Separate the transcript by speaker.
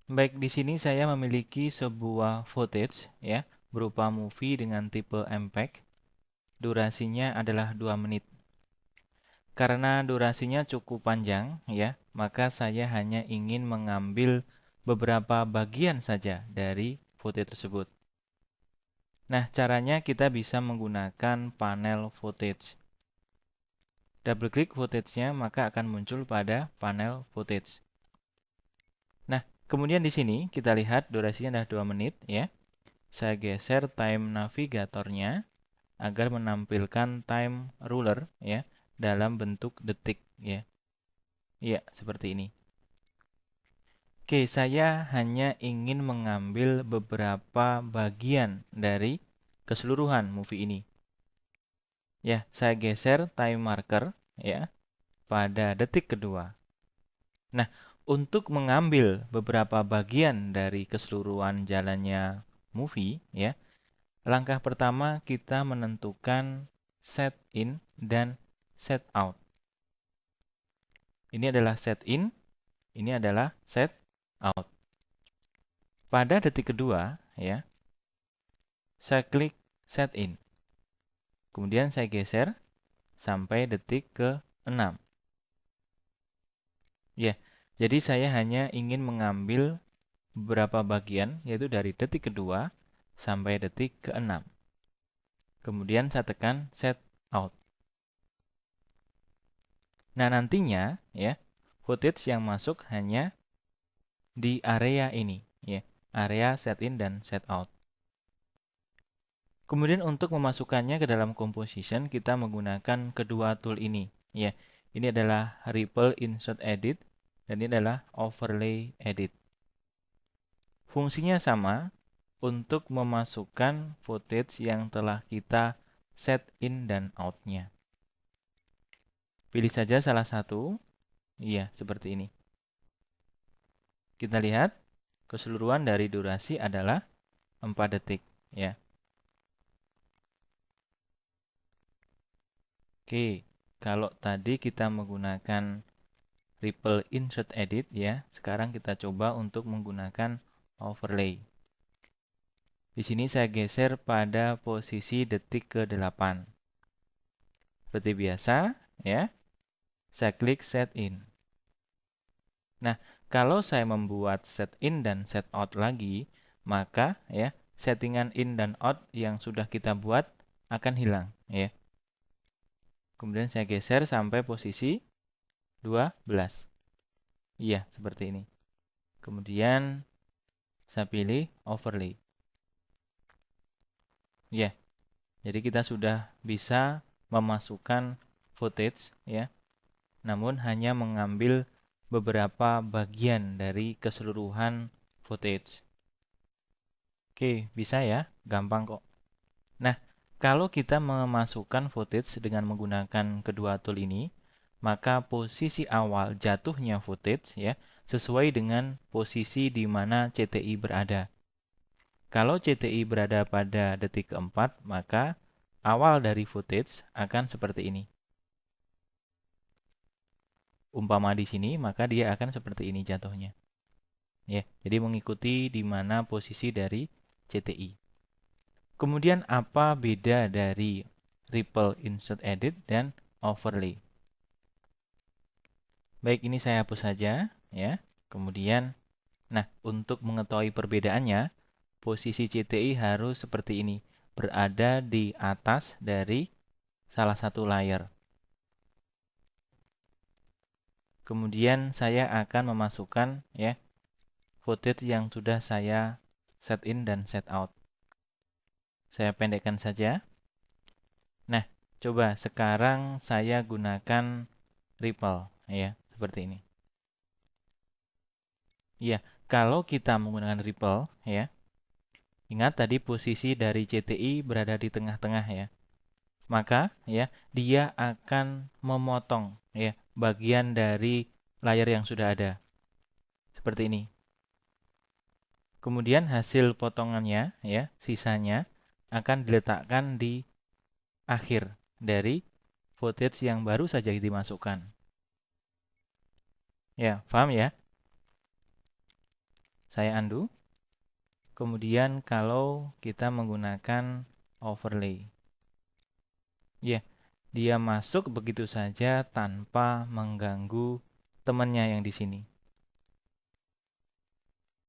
Speaker 1: Baik, di sini saya memiliki sebuah footage ya, berupa movie dengan tipe MPEG. Durasinya adalah 2 menit. Karena durasinya cukup panjang ya, maka saya hanya ingin mengambil beberapa bagian saja dari footage tersebut. Nah, caranya kita bisa menggunakan panel footage. Double klik footage-nya, maka akan muncul pada panel footage. Nah, kemudian di sini kita lihat durasinya adalah 2 menit ya. Saya geser time navigatornya agar menampilkan time ruler ya dalam bentuk detik ya. Iya, seperti ini. Oke, saya hanya ingin mengambil beberapa bagian dari keseluruhan movie ini. Ya, saya geser time marker ya pada detik kedua. Nah, untuk mengambil beberapa bagian dari keseluruhan jalannya movie ya, langkah pertama kita menentukan set in dan set out. Ini adalah set in, ini adalah set out. Pada detik kedua, ya, saya klik set in. Kemudian saya geser sampai detik ke-6. Ya, jadi saya hanya ingin mengambil beberapa bagian, yaitu dari detik kedua sampai detik ke-6. Kemudian saya tekan set out. Nah, nantinya ya, footage yang masuk hanya di area ini, ya, area set in dan set out. Kemudian untuk memasukkannya ke dalam composition, kita menggunakan kedua tool ini, ya. Ini adalah Ripple Insert Edit dan ini adalah Overlay Edit. Fungsinya sama untuk memasukkan footage yang telah kita set in dan out-nya. Pilih saja salah satu. Iya, seperti ini. Kita lihat keseluruhan dari durasi adalah 4 detik, ya. Oke, kalau tadi kita menggunakan Ripple Insert Edit ya, sekarang kita coba untuk menggunakan Overlay. Di sini saya geser pada posisi detik ke-8. Seperti biasa, ya. Saya klik Set In. Nah, kalau saya membuat Set In dan Set Out lagi, maka ya, settingan in dan out yang sudah kita buat akan hilang, ya. Kemudian saya geser sampai posisi 12. Iya, seperti ini. Kemudian saya pilih Overlay. Ya, jadi kita sudah bisa memasukkan footage ya, namun hanya mengambil beberapa bagian dari keseluruhan footage. Oke, bisa ya, gampang kok. Nah, kalau kita memasukkan footage dengan menggunakan kedua tool ini, maka posisi awal jatuhnya footage ya sesuai dengan posisi di mana CTI berada. Kalau CTI berada pada detik keempat, maka awal dari footage akan seperti ini. Umpama di sini, maka dia akan seperti ini jatuhnya. Ya, jadi mengikuti di mana posisi dari CTI. Kemudian apa beda dari Ripple Insert Edit dan Overlay? Baik, ini saya hapus saja ya. Kemudian, nah, untuk mengetahui perbedaannya, posisi CTI harus seperti ini, berada di atas dari salah satu layer. Kemudian saya akan memasukkan ya footage yang sudah saya set in dan set out. Saya pendekkan saja. Nah, coba sekarang saya gunakan Ripple ya, seperti ini. Ya, kalau kita menggunakan Ripple ya, ingat tadi posisi dari CTI berada di tengah-tengah ya. Maka ya, dia akan memotong ya bagian dari layar yang sudah ada. Seperti ini. Kemudian hasil potongannya ya, sisanya akan diletakkan di akhir dari footage yang baru saja dimasukkan. Ya, paham ya? Saya undo. Kemudian kalau kita menggunakan overlay, ya, dia masuk begitu saja tanpa mengganggu temannya yang di sini.